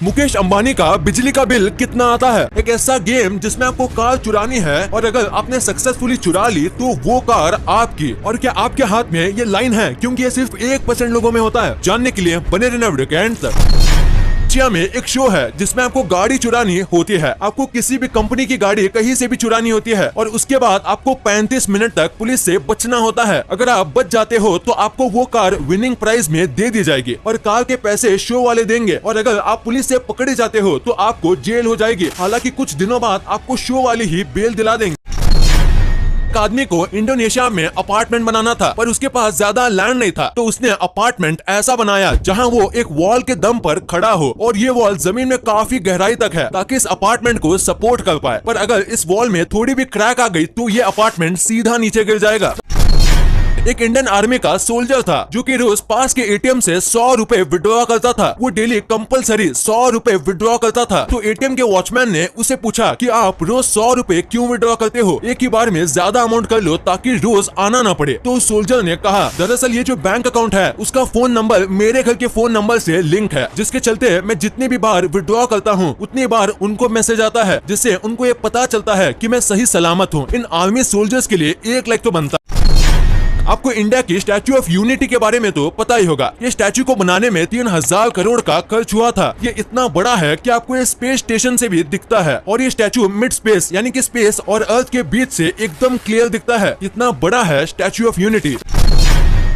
मुकेश अंबानी का बिजली का बिल कितना आता है। एक ऐसा गेम जिसमें आपको कार चुरानी है और अगर आपने सक्सेसफुली चुरा ली तो वो कार आपकी। और क्या आपके हाथ में ये लाइन है, क्योंकि ये सिर्फ 1% लोगों में होता है। जानने के लिए बने रहना वीडियो के एंड तक। एशिया में एक शो है जिसमें आपको गाड़ी चुरानी होती है। आपको किसी भी कंपनी की गाड़ी कहीं से भी चुरानी होती है और उसके बाद आपको 35 मिनट तक पुलिस से बचना होता है। अगर आप बच जाते हो तो आपको वो कार विनिंग प्राइज में दे दी जाएगी और कार के पैसे शो वाले देंगे। और अगर आप पुलिस से पकड़े जाते हो तो आपको जेल हो जाएगी। हालांकि कुछ दिनों बाद आपको शो वाले ही बेल दिला देंगे। एक आदमी को इंडोनेशिया में अपार्टमेंट बनाना था पर उसके पास ज्यादा लैंड नहीं था, तो उसने अपार्टमेंट ऐसा बनाया जहां वो एक वॉल के दम पर खड़ा हो और ये वॉल जमीन में काफी गहराई तक है ताकि इस अपार्टमेंट को सपोर्ट कर पाए। पर अगर इस वॉल में थोड़ी भी क्रैक आ गई तो ये अपार्टमेंट सीधा नीचे गिर जाएगा। एक इंडियन आर्मी का सोल्जर था जो कि रोज पास के एटीएम से 100 रुपए विड्रॉ करता था। वो डेली कंपलसरी 100 रुपए विड्रॉ करता था। तो एटीएम के वॉचमैन ने उसे पूछा कि आप रोज 100 रुपए क्यों विड्रॉ करते हो, एक ही बार में ज्यादा अमाउंट कर लो ताकि रोज आना ना पड़े। तो सोल्जर ने कहा, दरअसल ये जो बैंक अकाउंट है उसका फोन नंबर मेरे घर के फोन नंबर से लिंक है, जिसके चलते मैं जितनी भी बार विड्रॉ करता हूँ उतनी बार उनको मैसेज आता है, जिससे उनको ये पता चलता है कि मैं सही सलामत हूँ। इन आर्मी सोल्जर्स के लिए 1 लाख तो बनता। आपको इंडिया की स्टैच्यू ऑफ यूनिटी के बारे में तो पता ही होगा। ये स्टैच्यू को बनाने में 3000 करोड़ का खर्च हुआ था। ये इतना बड़ा है कि आपको ये स्पेस स्टेशन से भी दिखता है और ये स्टैच्यू मिड स्पेस यानी कि स्पेस और अर्थ के बीच से एकदम क्लियर दिखता है। इतना बड़ा है स्टैच्यू ऑफ यूनिटी।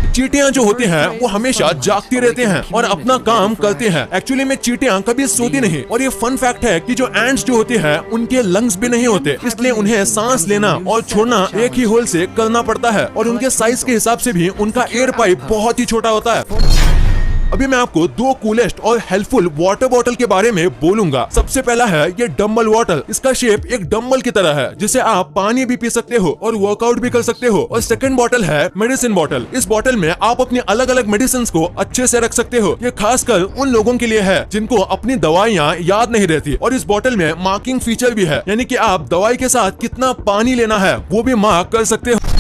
चींटियां जो होती हैं वो हमेशा जागती रहते हैं और अपना काम करते हैं। एक्चुअली में चींटियां कभी सोती नहीं। और ये फन फैक्ट है कि जो एंट्स जो होती हैं उनके लंग्स भी नहीं होते, इसलिए उन्हें सांस लेना और छोड़ना एक ही होल से करना पड़ता है। और उनके साइज के हिसाब से भी उनका एयर पाइप बहुत ही छोटा होता है। अभी मैं आपको 2 कूलेस्ट और हेल्पफुल वाटर बॉटल के बारे में बोलूंगा। सबसे पहला है ये डम्बल वाटर। इसका शेप एक डम्बल की तरह है जिसे आप पानी भी पी सकते हो और वर्कआउट भी कर सकते हो। और सेकंड बॉटल है मेडिसिन बॉटल। इस बॉटल में आप अपनी अलग अलग मेडिसिन को अच्छे से रख सकते हो। ये खासकर उन लोगों के लिए है जिनको अपनी दवाइयाँ याद नहीं रहती। और इस बॉटल में मार्किंग फीचर भी है, यानी कि आप दवाई के साथ कितना पानी लेना है वो भी मार्क कर सकते हो।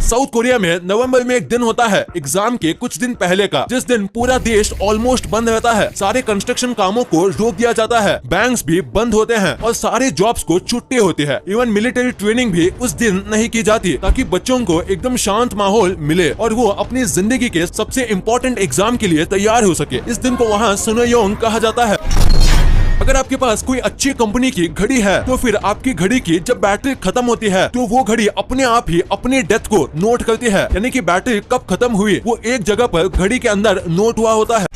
साउथ कोरिया में नवंबर में एक दिन होता है एग्जाम के कुछ दिन पहले का, जिस दिन पूरा देश ऑलमोस्ट बंद रहता है। सारे कंस्ट्रक्शन कामों को रोक दिया जाता है, बैंक्स भी बंद होते हैं और सारे जॉब्स को छुट्टी होती है। इवन मिलिट्री ट्रेनिंग भी उस दिन नहीं की जाती ताकि बच्चों को एकदम शांत माहौल मिले और वो अपनी जिंदगी के सबसे इम्पोर्टेंट एग्जाम के लिए तैयार हो सके। इस दिन को वहाँ सुनोयोंग कहा जाता है। अगर आपके पास कोई अच्छी कंपनी की घड़ी है तो फिर आपकी घड़ी की जब बैटरी खत्म होती है तो वो घड़ी अपने आप ही अपनी डेथ को नोट करती है, यानी कि बैटरी कब खत्म हुई वो एक जगह पर घड़ी के अंदर नोट हुआ होता है।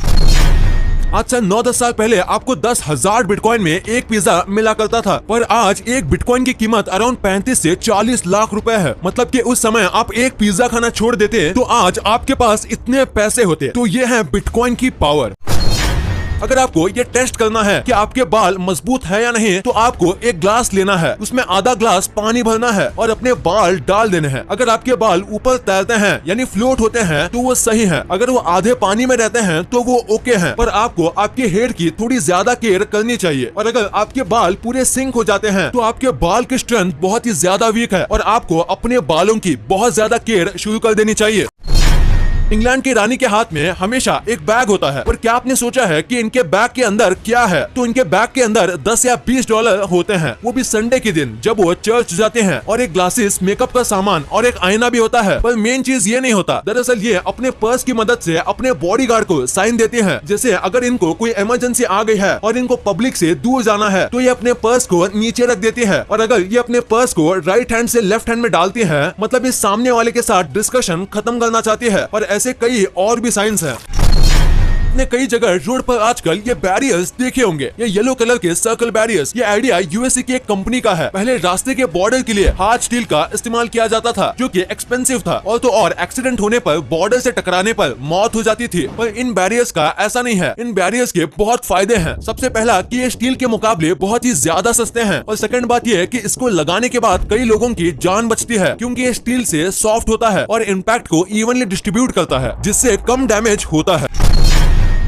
आज से 9-10 साल पहले आपको 10,000 बिटकॉइन में एक पिज्जा मिला करता था, पर आज एक बिटकॉइन की कीमत अराउंड 35 से 40 लाख रुपए है। मतलब कि उस समय आप एक पिज्जा खाना छोड़ देते तो आज आपके पास इतने पैसे होते। तो ये है बिटकॉइन की पावर। अगर आपको ये टेस्ट करना है कि आपके बाल मजबूत है या नहीं तो आपको एक ग्लास लेना है, उसमें आधा ग्लास पानी भरना है और अपने बाल डाल देने हैं। अगर आपके बाल ऊपर तैरते हैं यानी फ्लोट होते हैं तो वो सही है, अगर वो आधे पानी में रहते हैं तो वो ओके हैं। पर आपको आपके हेयर की थोड़ी ज्यादा केयर करनी चाहिए। और अगर आपके बाल पूरे सिंक हो जाते हैं तो आपके बाल की स्ट्रेंथ बहुत ही ज्यादा वीक है और आपको अपने बालों की बहुत ज्यादा केयर शुरू कर देनी चाहिए। इंग्लैंड की रानी के हाथ में हमेशा एक बैग होता है, पर क्या आपने सोचा है कि इनके बैग के अंदर क्या है? तो इनके बैग के अंदर 10 या 20 डॉलर होते हैं, वो भी संडे के दिन जब वो चर्च जाते हैं। और एक ग्लासेस, मेकअप का सामान और एक आईना भी होता है। पर मेन चीज ये नहीं होता। दरअसल ये अपने पर्स की मदद से अपने बॉडीगार्ड को साइन देते हैं। जैसे अगर इनको कोई इमरजेंसी आ गई है और इनको पब्लिक से दूर जाना है तो ये अपने पर्स को नीचे रख देती है। और अगर ये अपने पर्स को राइट हैंड से लेफ्ट हैंड में डालती है मतलब इस सामने वाले के साथ डिस्कशन खत्म करना चाहती है। और ऐसे कई और भी साइंस हैं। आपने कई जगह रोड पर आजकल ये बैरियर्स देखे होंगे, ये येलो कलर के सर्कल बैरियर्स। ये आइडिया यूएसए की एक कंपनी का है। पहले रास्ते के बॉर्डर के लिए हार्ड स्टील का इस्तेमाल किया जाता था जो कि एक्सपेंसिव था और तो और एक्सीडेंट होने पर बॉर्डर से टकराने पर मौत हो जाती थी। पर इन बैरियर्स का ऐसा नहीं है। इन बैरियर्स के बहुत फायदे हैं। सबसे पहला कि ये स्टील के मुकाबले बहुत ही ज्यादा सस्ते हैं और सेकंड बात ये है कि इसको लगाने के बाद कई लोगों की जान बचती है क्योंकि ये स्टील से सॉफ्ट होता है और इम्पैक्ट को इवनली डिस्ट्रीब्यूट करता है जिससे कम डैमेज होता है।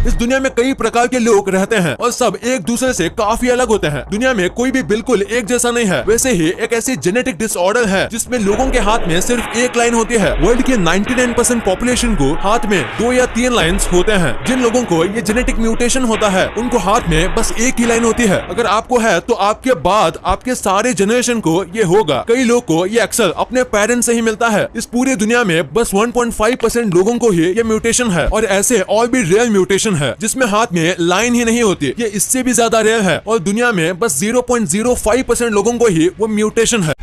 इस दुनिया में कई प्रकार के लोग रहते हैं और सब एक दूसरे से काफी अलग होते हैं। दुनिया में कोई भी बिल्कुल एक जैसा नहीं है। वैसे ही एक ऐसी जेनेटिक डिसऑर्डर है जिसमें लोगों के हाथ में सिर्फ एक लाइन होती है। वर्ल्ड के 99% पॉपुलेशन को हाथ में 2 या 3 लाइंस होते हैं। जिन लोगों को ये जेनेटिक म्यूटेशन होता है उनको हाथ में बस एक ही लाइन होती है। अगर आपको है तो आपके बाद आपके सारे जनरेशन को ये होगा। कई लोग को ये अक्सर अपने पेरेंट्स से ही मिलता है। इस पूरी दुनिया में बस 1.5% लोगों को ही ये म्यूटेशन है और ऐसे और भी रेयर म्यूटेशन है जिसमें हाथ में लाइन ही नहीं होती। ये इससे भी ज्यादा रेयर है और दुनिया में बस 0.05% लोगों को ही वो म्यूटेशन है।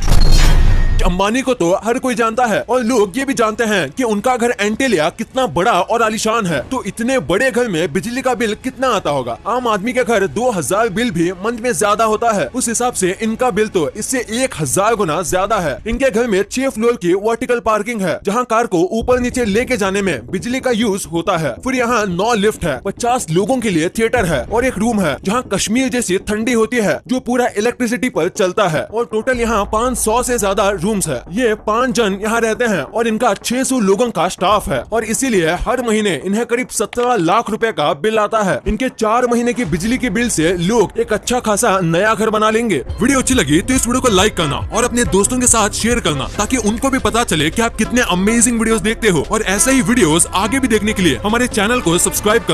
अंबानी को तो हर कोई जानता है और लोग ये भी जानते हैं कि उनका घर एंटेलिया कितना बड़ा और आलीशान है। तो इतने बड़े घर में बिजली का बिल कितना आता होगा? आम आदमी के घर 2000 बिल भी मंथ में ज्यादा होता है। उस हिसाब से इनका बिल तो इससे 1000 गुना ज्यादा है। इनके घर में 6 फ्लोर की वर्टिकल पार्किंग है जहाँ कार को ऊपर नीचे लेके जाने में बिजली का यूज होता है। फिर यहाँ 9 लिफ्ट है, 50 लोगों के लिए थिएटर है और एक रूम है जहाँ कश्मीर जैसी ठंडी होती है जो पूरा इलेक्ट्रिसिटी पर चलता है। और टोटल यहाँ 500 से ज्यादा रूम्स है। ये 5 जन यहाँ रहते हैं और इनका 600 लोगों का स्टाफ है और इसीलिए हर महीने इन्हें करीब 17 लाख रुपए का बिल आता है। इनके 4 महीने की बिजली के बिल से लोग एक अच्छा खासा नया घर बना लेंगे। वीडियो अच्छी लगी तो इस वीडियो को लाइक करना और अपने दोस्तों के साथ शेयर करना ताकि उनको भी पता चले कि आप कितने अमेजिंग वीडियोस देखते हो। और ऐसे ही वीडियोस आगे भी देखने के लिए हमारे चैनल को सब्सक्राइब